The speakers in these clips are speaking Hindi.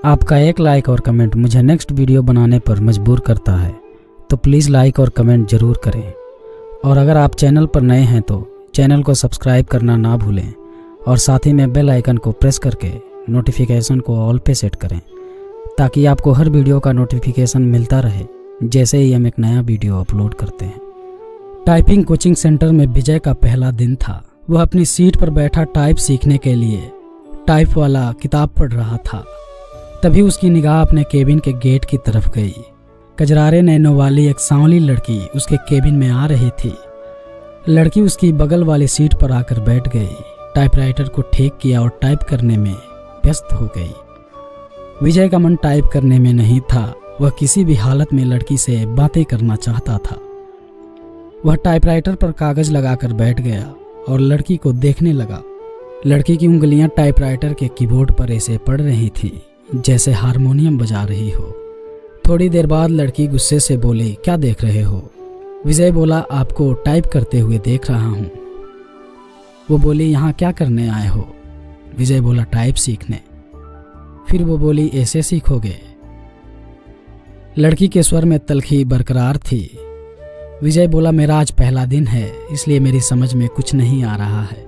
आपका एक लाइक और कमेंट मुझे नेक्स्ट वीडियो बनाने पर मजबूर करता है, तो प्लीज़ लाइक और कमेंट ज़रूर करें। और अगर आप चैनल पर नए हैं तो चैनल को सब्सक्राइब करना ना भूलें और साथ ही में बेल आइकन को प्रेस करके नोटिफिकेशन को ऑल पे सेट करें, ताकि आपको हर वीडियो का नोटिफिकेशन मिलता रहे जैसे ही हम एक नया वीडियो अपलोड करते हैं। टाइपिंग कोचिंग सेंटर में विजय का पहला दिन था। वह अपनी सीट पर बैठा टाइप सीखने के लिए टाइप वाला किताब पढ़ रहा था। तभी उसकी निगाह अपने केबिन के गेट की तरफ गई। कजरारे नैनों वाली एक सांवली लड़की उसके केबिन में आ रही थी। लड़की उसकी बगल वाली सीट पर आकर बैठ गई, टाइपराइटर को ठीक किया और टाइप करने में व्यस्त हो गई। विजय का मन टाइप करने में नहीं था, वह किसी भी हालत में लड़की से बातें करना चाहता था। वह टाइपराइटर पर कागज लगाकर बैठ गया और लड़की को देखने लगा। लड़की की उंगलियां टाइपराइटर के कीबोर्ड पर ऐसे पड़ रही थी जैसे हारमोनियम बजा रही हो। थोड़ी देर बाद लड़की गुस्से से बोली, क्या देख रहे हो? विजय बोला, आपको टाइप करते हुए देख रहा हूँ। वो बोली, यहाँ क्या करने आए हो? विजय बोला, टाइप सीखने। फिर वो बोली, ऐसे सीखोगे? लड़की के स्वर में तलखी बरकरार थी। विजय बोला, मेरा आज पहला दिन है, इसलिए मेरी समझ में कुछ नहीं आ रहा है।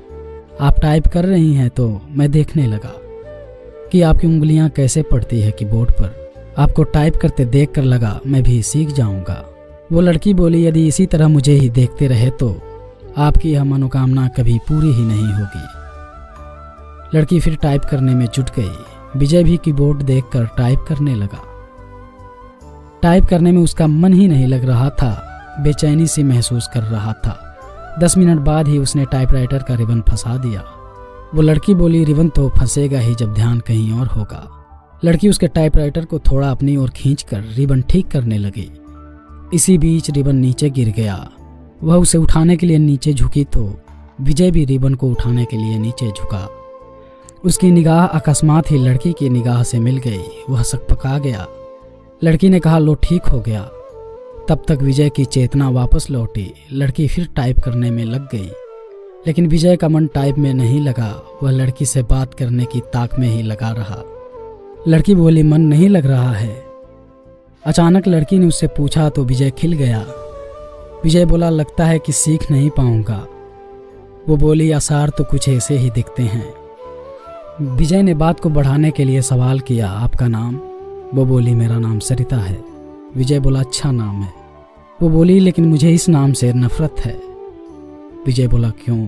आप टाइप कर रही हैं तो मैं देखने लगा कि आपकी उंगलियां कैसे पड़ती है कीबोर्ड पर। आपको टाइप करते देखकर लगा मैं भी सीख जाऊंगा। वो लड़की बोली, यदि इसी तरह मुझे ही देखते रहे तो आपकी यह मनोकामना कभी पूरी ही नहीं होगी। लड़की फिर टाइप करने में जुट गई। विजय भी कीबोर्ड देखकर टाइप करने लगा। टाइप करने में उसका मन ही नहीं लग रहा था, बेचैनी सी महसूस कर रहा था। 10 मिनट बाद ही उसने टाइपराइटर का रिबन फंसा दिया। वो लड़की बोली, रिबन तो फंसेगा ही जब ध्यान कहीं और होगा। लड़की उसके टाइपराइटर को थोड़ा अपनी ओर खींचकर रिबन ठीक करने लगी। इसी बीच रिबन नीचे गिर गया। वह उसे उठाने के लिए नीचे झुकी तो विजय भी रिबन को उठाने के लिए नीचे झुका। उसकी निगाह अकस्मात ही लड़की की निगाह से मिल गई। वह सकपका गया। लड़की ने कहा, लो ठीक हो गया। तब तक विजय की चेतना वापस लौटी। लड़की फिर टाइप करने में लग गई, लेकिन विजय का मन टाइप में नहीं लगा। वह लड़की से बात करने की ताक में ही लगा रहा। लड़की बोली, मन नहीं लग रहा है? अचानक लड़की ने उससे पूछा तो विजय खिल गया। विजय बोला, लगता है कि सीख नहीं पाऊंगा। वो बोली, आसार तो कुछ ऐसे ही दिखते हैं। विजय ने बात को बढ़ाने के लिए सवाल किया, आपका नाम? वो बोली, मेरा नाम सरिता है। विजय बोला, अच्छा नाम है। वो बोली, लेकिन मुझे इस नाम से नफरत है। विजय बोला, क्यों?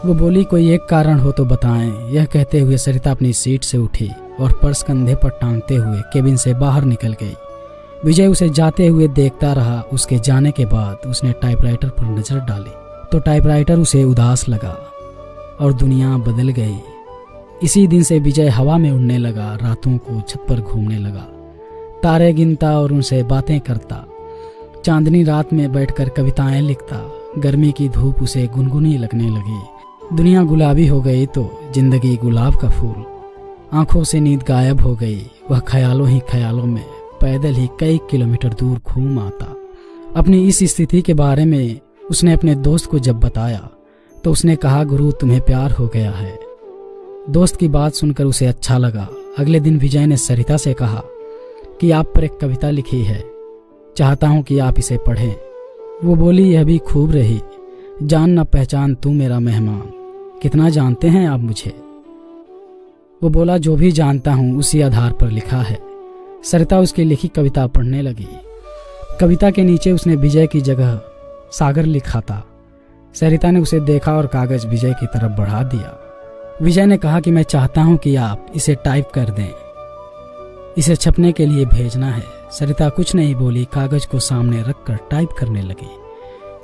वो बोली, कोई एक कारण हो तो बताएं। यह कहते हुए सरिता अपनी सीट से उठी और पर्स कंधे पर टांगते हुए केबिन से बाहर निकल गई। विजय उसे जाते हुए देखता रहा। उसके जाने के बाद उसने टाइपराइटर पर नजर डाली तो टाइपराइटर उसे उदास लगा और दुनिया बदल गई। इसी दिन से विजय हवा में उड़ने लगा, रातों को छत पर घूमने लगा, तारे गिनता और उनसे बातें करता। चांदनी रात में बैठकर कविताएं लिखता। गर्मी की धूप उसे गुनगुनी लगने लगी। दुनिया गुलाबी हो गई तो जिंदगी गुलाब का फूल। आंखों से नींद गायब हो गई। वह ख्यालों ही ख्यालों में पैदल ही कई किलोमीटर दूर घूम आता। अपनी इस स्थिति के बारे में उसने अपने दोस्त को जब बताया तो उसने कहा, गुरु तुम्हें प्यार हो गया है। दोस्त की बात सुनकर उसे अच्छा लगा। अगले दिन विजय ने सरिता से कहा कि आप पर एक कविता लिखी है, चाहता हूं कि आप इसे पढ़ें। वो बोली, यह भी खूब रही, जान ना पहचान तू मेरा मेहमान। कितना जानते हैं आप मुझे? वो बोला, जो भी जानता हूं उसी आधार पर लिखा है। सरिता उसकी लिखी कविता पढ़ने लगी। कविता के नीचे उसने विजय की जगह सागर लिखा था। सरिता ने उसे देखा और कागज विजय की तरफ बढ़ा दिया। विजय ने कहा कि मैं चाहता हूं कि आप इसे टाइप कर दें, इसे छपने के लिए भेजना है। सरिता कुछ नहीं बोली, कागज को सामने रखकर टाइप करने लगी।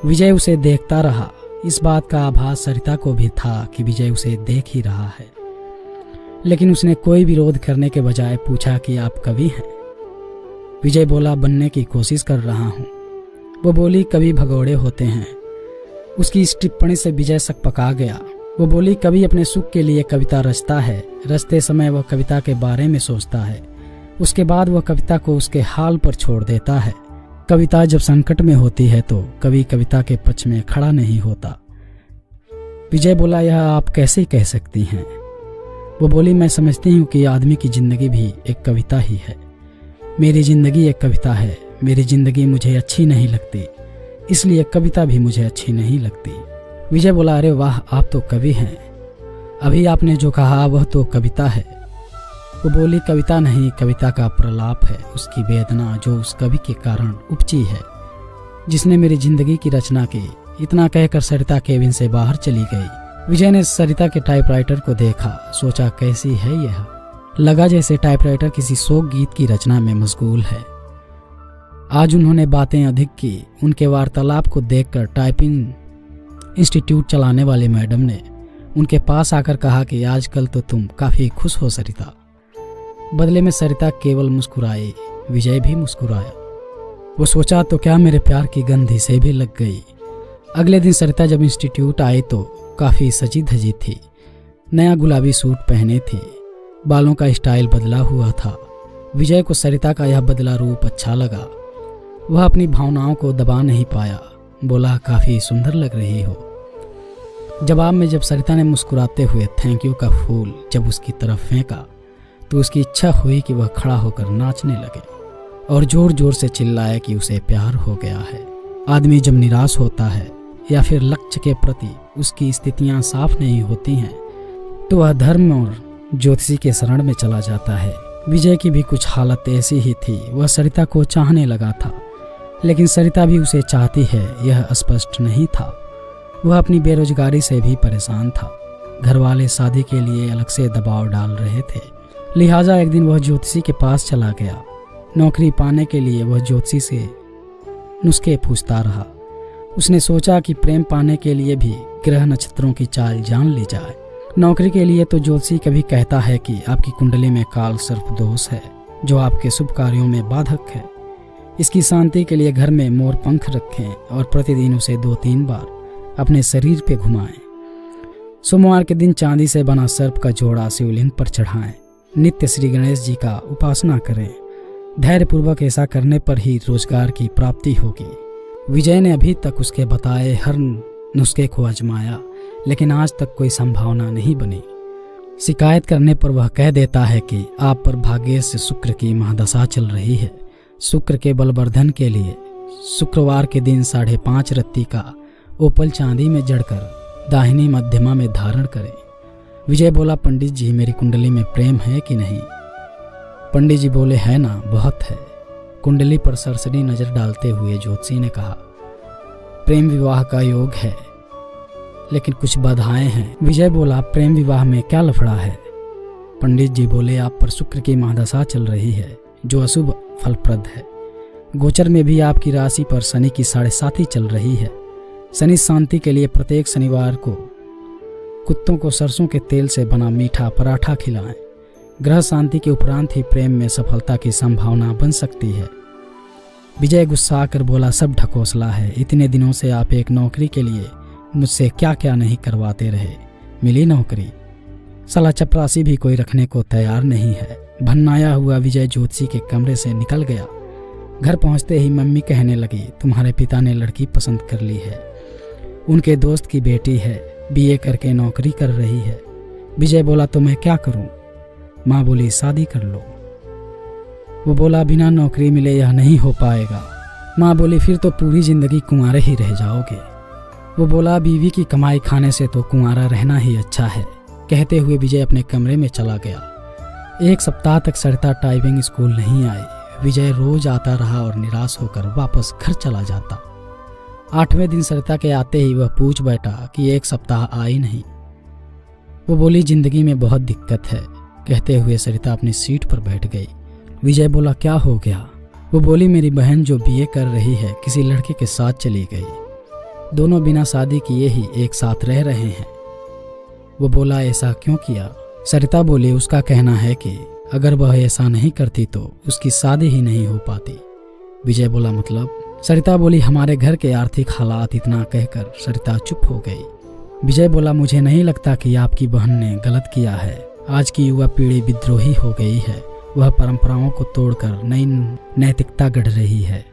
विजय उसे देखता रहा। इस बात का आभास सरिता को भी था कि विजय उसे देख ही रहा है, लेकिन उसने कोई विरोध करने के बजाय पूछा कि आप कवि हैं? विजय बोला, बनने की कोशिश कर रहा हूँ। वो बोली, कवि भगोड़े होते हैं। उसकी इस टिप्पणी से विजय सकपका गया। वो बोली, कवि अपने सुख के लिए कविता रचता है। रचते समय वह कविता के बारे में सोचता है, उसके बाद वह कविता को उसके हाल पर छोड़ देता है। कविता जब संकट में होती है तो कवि कविता के पक्ष में खड़ा नहीं होता। विजय बोला, यह आप कैसे कह सकती हैं? वो बोली, मैं समझती हूँ कि आदमी की जिंदगी भी एक कविता ही है। मेरी जिंदगी एक कविता है। मेरी जिंदगी मुझे अच्छी नहीं लगती, इसलिए कविता भी मुझे अच्छी नहीं लगती। विजय बोला, अरे वाह, आप तो कवि हैं। अभी आपने जो कहा वह तो कविता है। वो बोली, कविता नहीं, कविता का प्रलाप है, उसकी वेदना जो उस कवि के कारण उपजी है, जिसने मेरी जिंदगी की रचना की। इतना कहकर सरिता केबिन से बाहर चली गई। विजय ने सरिता के टाइपराइटर को देखा, सोचा कैसी है यह। लगा जैसे टाइपराइटर किसी शोक गीत की रचना में मशगूल है। आज उन्होंने बातें अधिक की। उनके वार्तालाप को देखकर टाइपिंग इंस्टीट्यूट चलाने वाले मैडम ने उनके पास आकर कहा कि आजकल तो तुम काफी खुश हो सरिता। बदले में सरिता केवल मुस्कुराई। विजय भी मुस्कुराया। वो सोचा तो क्या मेरे प्यार की गंध से भी लग गई। अगले दिन सरिता जब इंस्टीट्यूट आई तो काफी सजी धजी थी। नया गुलाबी सूट पहने थी। बालों का स्टाइल बदला हुआ था। विजय को सरिता का यह बदला रूप अच्छा लगा। वह अपनी भावनाओं को दबा नहीं पाया। बोला, काफी सुंदर लग रही हो। जवाब में जब सरिता ने मुस्कुराते हुए थैंक यू का फूल जब उसकी तरफ फेंका तो उसकी इच्छा हुई कि वह खड़ा होकर नाचने लगे और जोर जोर से चिल्लाए कि उसे प्यार हो गया है। आदमी जब निराश होता है या फिर लक्ष्य के प्रति उसकी स्थितियां साफ नहीं होती हैं तो वह धर्म और ज्योतिषी के शरण में चला जाता है। विजय की भी कुछ हालत ऐसी ही थी। वह सरिता को चाहने लगा था, लेकिन सरिता भी उसे चाहती है यह स्पष्ट नहीं था। वह अपनी बेरोजगारी से भी परेशान था। घर वाले शादी के लिए अलग से दबाव डाल रहे थे, लिहाजा एक दिन वह ज्योतिषी के पास चला गया। नौकरी पाने के लिए वह ज्योतिषी से नुस्खे पूछता रहा। उसने सोचा कि प्रेम पाने के लिए भी ग्रह नक्षत्रों की चाल जान ली जाए। नौकरी के लिए तो ज्योतिषी कभी कहता है कि आपकी कुंडली में काल सर्प दोष है जो आपके शुभ कार्यों में बाधक है। इसकी शांति के लिए घर में मोर पंख रखें और प्रतिदिन उसे 2-3 बार अपने शरीर पे घुमाएं। सोमवार के दिन चांदी से बना सर्प का जोड़ा शिवलिंग पर चढ़ाएं। नित्य श्री गणेश जी का उपासना करें। धैर्यपूर्वक ऐसा करने पर ही रोजगार की प्राप्ति होगी। विजय ने अभी तक उसके बताए हर नुस्खे को आजमाया, लेकिन आज तक कोई संभावना नहीं बनी। शिकायत करने पर वह कह देता है कि आप पर भाग्य से शुक्र की महादशा चल रही है। शुक्र के बलवर्धन के लिए शुक्रवार के दिन 5.5 रत्ती का ओपल चांदी में जड़कर दाहिनी मध्यमा में धारण करें। विजय बोला, पंडित जी, मेरी कुंडली में प्रेम है कि नहीं? पंडित जी बोले, है ना, बहुत है। कुंडली पर सरसरी नजर डालते हुए ज्योतिषी ने कहा, प्रेम विवाह का योग है, लेकिन कुछ बाधाएं हैं। विजय बोला, प्रेम विवाह में क्या लफड़ा है? पंडित जी बोले, आप पर शुक्र की महादशा चल रही है जो अशुभ फलप्रद है। गोचर में भी आपकी राशि पर शनि की 7.5 चल रही है। शनि शांति के लिए प्रत्येक शनिवार को कुत्तों को सरसों के तेल से बना मीठा पराठा खिलाएं। ग्रह शांति के उपरांत ही प्रेम में सफलता की संभावना बन सकती है। विजय गुस्सा आकर बोला, सब ढकोसला है। इतने दिनों से आप एक नौकरी के लिए मुझसे क्या क्या नहीं करवाते रहे। मिली नौकरी, साला चपरासी भी कोई रखने को तैयार नहीं है। भन्नाया हुआ विजय ज्योतिषी के कमरे से निकल गया। घर पहुंचते ही मम्मी कहने लगी, तुम्हारे पिता ने लड़की पसंद कर ली है। उनके दोस्त की बेटी है, बीए करके नौकरी कर रही है। विजय बोला, तो मैं क्या करूं? माँ बोली, शादी कर लो। वो बोला, बिना नौकरी मिले यह नहीं हो पाएगा। माँ बोली, फिर तो पूरी जिंदगी कुंवारे ही रह जाओगे। वो बोला, बीवी की कमाई खाने से तो कुंवारा रहना ही अच्छा है। कहते हुए विजय अपने कमरे में चला गया। 1 सप्ताह तक सरिता टाइपिंग स्कूल नहीं आई। विजय रोज आता रहा और निराश होकर वापस घर चला जाता। 8वें दिन सरिता के आते ही वह पूछ बैठा कि 1 सप्ताह आई नहीं। वो बोली, जिंदगी में बहुत दिक्कत है। कहते हुए सरिता अपनी सीट पर बैठ गई। विजय बोला, क्या हो गया? वो बोली, मेरी बहन जो बीए कर रही है किसी लड़के के साथ चली गई। दोनों बिना शादी किए ही एक साथ रह रहे हैं। वो बोला, ऐसा क्यों किया? सरिता बोली, उसका कहना है कि अगर वह ऐसा नहीं करती तो उसकी शादी ही नहीं हो पाती। विजय बोला, मतलब? सरिता बोली, हमारे घर के आर्थिक हालात। इतना कहकर सरिता चुप हो गई। विजय बोला, मुझे नहीं लगता कि आपकी बहन ने गलत किया है। आज की युवा पीढ़ी विद्रोही हो गई है। वह परंपराओं को तोड़कर नई नैतिकता गढ़ रही है।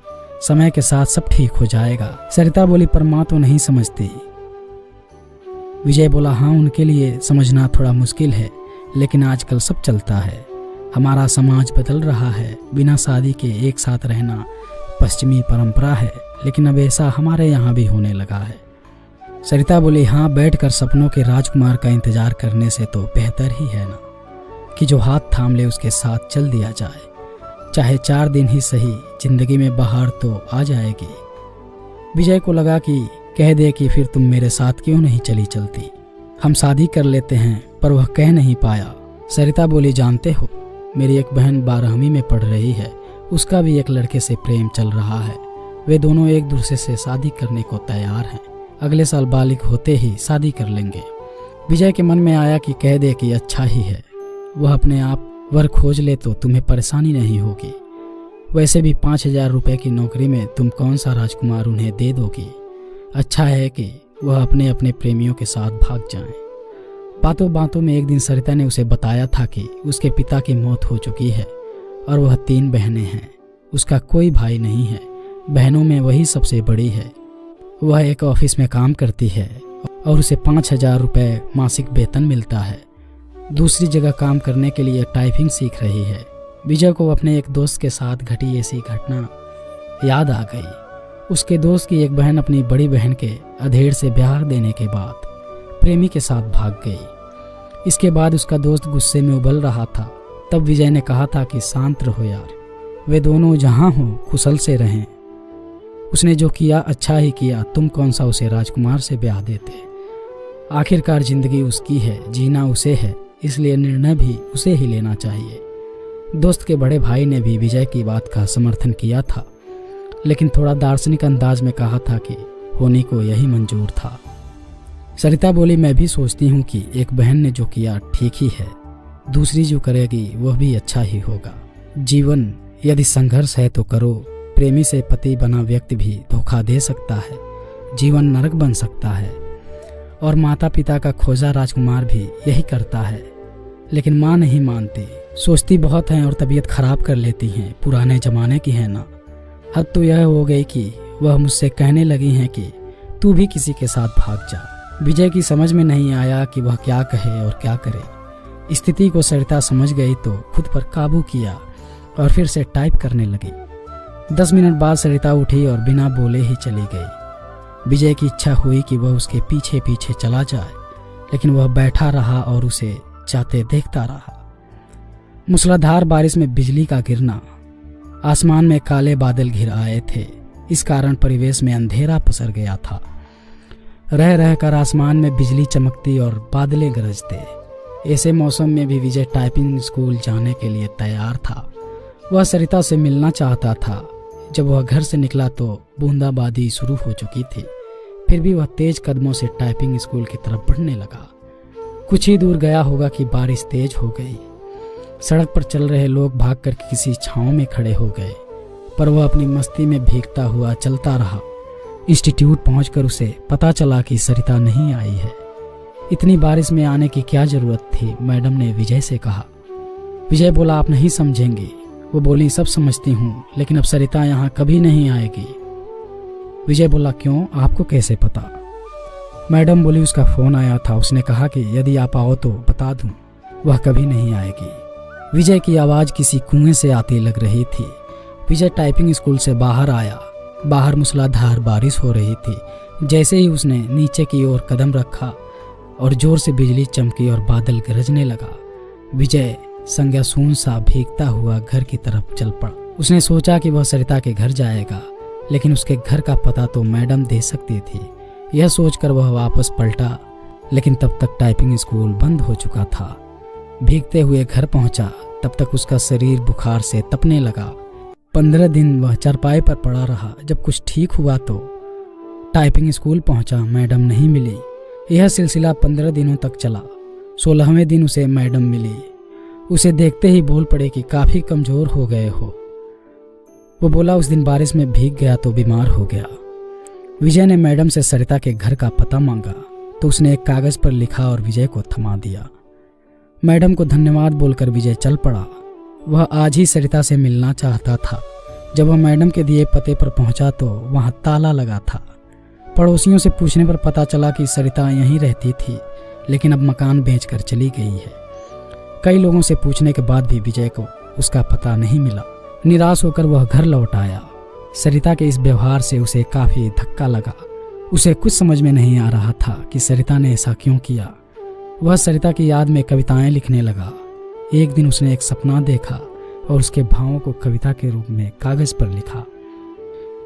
समय के साथ सब ठीक हो जाएगा। सरिता बोली, पर माँ तो नहीं समझती। विजय बोला, हाँ, उनके लिए समझना थोड़ा मुश्किल है, लेकिन आजकल सब चलता है। हमारा समाज बदल रहा है। बिना शादी के एक साथ रहना पश्चिमी परंपरा है, लेकिन अब ऐसा हमारे यहाँ भी होने लगा है। सरिता बोली, हाँ, बैठकर सपनों के राजकुमार का इंतजार करने से तो बेहतर ही है ना कि जो हाथ थाम ले उसके साथ चल दिया जाए। चाहे 4 दिन ही सही, जिंदगी में बहार तो आ जाएगी। विजय को लगा कि कह दे कि फिर तुम मेरे साथ क्यों नहीं चली चलती, हम शादी कर लेते हैं, पर वह कह नहीं पाया। सरिता बोली, जानते हो, मेरी एक बहन 12वीं में पढ़ रही है, उसका भी एक लड़के से प्रेम चल रहा है। वे दोनों एक दूसरे से शादी करने को तैयार हैं। अगले साल बालिग होते ही शादी कर लेंगे। विजय के मन में आया कि कह दे कि अच्छा ही है, वह अपने आप वर खोज ले तो तुम्हें परेशानी नहीं होगी। वैसे भी 5,000 रुपये की नौकरी में तुम कौन सा राजकुमार उन्हें दे दोगी। अच्छा है कि वह अपने अपने प्रेमियों के साथ भाग जाएं। बातों बातों में एक दिन सरिता ने उसे बताया था कि उसके पिता की मौत हो चुकी है और वह 3 बहनें हैं। उसका कोई भाई नहीं है, बहनों में वही सबसे बड़ी है। वह एक ऑफिस में काम करती है और उसे 5,000 रुपये मासिक वेतन मिलता है। दूसरी जगह काम करने के लिए टाइपिंग सीख रही है। विजय को अपने एक दोस्त के साथ घटी ऐसी घटना याद आ गई। उसके दोस्त की एक बहन अपनी बड़ी बहन के अधेड़ से ब्याह देने के बाद प्रेमी के साथ भाग गई। इसके बाद उसका दोस्त गुस्से में उबल रहा था। तब विजय ने कहा था कि शांत रहो यार, वे दोनों जहाँ हों कुशल से रहें। उसने जो किया अच्छा ही किया, तुम कौन सा उसे राजकुमार से ब्याह देते। आखिरकार जिंदगी उसकी है, जीना उसे है, इसलिए निर्णय भी उसे ही लेना चाहिए। दोस्त के बड़े भाई ने भी विजय की बात का समर्थन किया था, लेकिन थोड़ा दार्शनिक अंदाज में कहा था कि होनी को यही मंजूर था। सरिता बोली, मैं भी सोचती हूँ कि एक बहन ने जो किया ठीक ही है, दूसरी जो करेगी वह भी अच्छा ही होगा। जीवन यदि संघर्ष है तो करो। प्रेमी से पति बना व्यक्ति भी धोखा दे सकता है, जीवन नरक बन सकता है। और माता पिता का खोजा राजकुमार भी यही करता है, लेकिन माँ नहीं मानती, सोचती बहुत हैं और तबीयत खराब कर लेती हैं। पुराने जमाने की है ना। हद तो यह हो गई कि वह मुझसे कहने लगी हैं कि तू भी किसी के साथ भाग जा। विजय की समझ में नहीं आया कि वह क्या कहे और क्या करे। स्थिति को सरिता समझ गई तो खुद पर काबू किया और फिर से टाइप करने लगी। 10 मिनट बाद सरिता उठी और बिना बोले ही चली गई। विजय की इच्छा हुई कि वह उसके पीछे पीछे चला जाए, लेकिन वह बैठा रहा और उसे जाते देखता रहा। मूसलाधार बारिश में बिजली का गिरना, आसमान में काले बादल घिर आए थे। इस कारण परिवेश में अंधेरा पसर गया था। रह रहकर आसमान में बिजली चमकती और बादलें गरजते। ऐसे मौसम में भी विजय टाइपिंग स्कूल जाने के लिए तैयार था। वह सरिता से मिलना चाहता था। जब वह घर से निकला तो बूंदाबांदी शुरू हो चुकी थी। फिर भी वह तेज कदमों से टाइपिंग स्कूल की तरफ बढ़ने लगा। कुछ ही दूर गया होगा कि बारिश तेज हो गई। सड़क पर चल रहे लोग भागकर किसी छांव में खड़े हो गए, पर वह अपनी मस्ती में भीगता हुआ चलता रहा। इंस्टीट्यूट पहुंचकर उसे पता चला कि सरिता नहीं आई है। इतनी बारिश में आने की क्या जरूरत थी, मैडम ने विजय से कहा। विजय बोला, आप नहीं समझेंगे। वो बोली, सब समझती हूँ, लेकिन अब सरिता यहाँ कभी नहीं आएगी। विजय बोला, क्यों, आपको कैसे पता? मैडम बोली, उसका फोन आया था, उसने कहा कि यदि आप आओ तो बता दूं, वह कभी नहीं आएगी। विजय की आवाज़ किसी कुएं से आती लग रही थी। विजय टाइपिंग स्कूल से बाहर आया। बाहर मूसलाधार बारिश हो रही थी। जैसे ही उसने नीचे की ओर कदम रखा और जोर से बिजली चमकी और बादल गरजने लगा। विजय संज्ञाशून्य सा भीगता हुआ घर की तरफ चल पड़ा। उसने सोचा कि वह सरिता के घर जाएगा, लेकिन उसके घर का पता तो मैडम दे सकती थी। यह सोचकर वह वापस पलटा, लेकिन तब तक टाइपिंग स्कूल बंद हो चुका था। भीगते हुए घर पहुंचा, तब तक उसका शरीर बुखार से तपने लगा। 15 दिन वह चारपाई पर पड़ा रहा। जब कुछ ठीक हुआ तो टाइपिंग स्कूल पहुंचा, मैडम नहीं मिली। यह सिलसिला 15 दिनों तक चला। 16वें दिन उसे मैडम मिली। उसे देखते ही बोल पड़े कि काफ़ी कमज़ोर हो गए हो। वो बोला, उस दिन बारिश में भीग गया तो बीमार हो गया। विजय ने मैडम से सरिता के घर का पता मांगा तो उसने एक कागज़ पर लिखा और विजय को थमा दिया। मैडम को धन्यवाद बोलकर विजय चल पड़ा। वह आज ही सरिता से मिलना चाहता था। जब वह मैडम के दिए पते पर पहुंचा तो वहां ताला लगा था। पड़ोसियों से पूछने पर पता चला कि सरिता यहीं रहती थी, लेकिन अब मकान बेचकर चली गई है। कई लोगों से पूछने के बाद भी विजय को उसका पता नहीं मिला। निराश होकर वह घर लौट आया। सरिता के इस व्यवहार से उसे काफी धक्का लगा। उसे कुछ समझ में नहीं आ रहा था कि सरिता ने ऐसा क्यों किया। वह सरिता की याद में कविताएं लिखने लगा। एक दिन उसने एक सपना देखा और उसके भावों को कविता के रूप में कागज पर लिखा।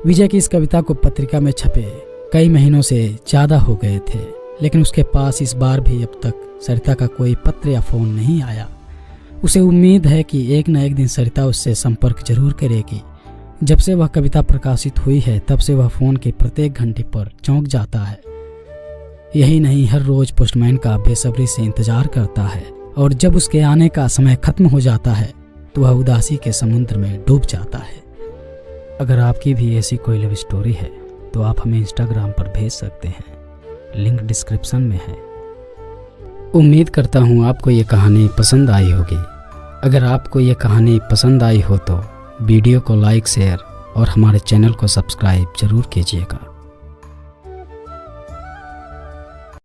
विजय की इस कविता को पत्रिका में छपे कई महीनों से ज्यादा हो गए थे, लेकिन उसके पास इस बार भी अब तक सरिता का कोई पत्र या फोन नहीं आया। उसे उम्मीद है कि एक न एक दिन सरिता उससे संपर्क जरूर करेगी। जब से वह कविता प्रकाशित हुई है तब से वह फोन के प्रत्येक घंटे पर चौंक जाता है। यही नहीं, हर रोज पोस्टमैन का बेसब्री से इंतजार करता है और जब उसके आने का समय खत्म हो जाता है तो वह उदासी के समुद्र में डूब जाता है। अगर आपकी भी ऐसी कोई लव स्टोरी है तो आप हमें इंस्टाग्राम पर भेज सकते हैं, लिंक डिस्क्रिप्शन में है। उम्मीद करता हूँ आपको ये कहानी पसंद आई होगी। अगर आपको ये कहानी पसंद आई हो तो वीडियो को लाइक, शेयर और हमारे चैनल को सब्सक्राइब जरूर कीजिएगा।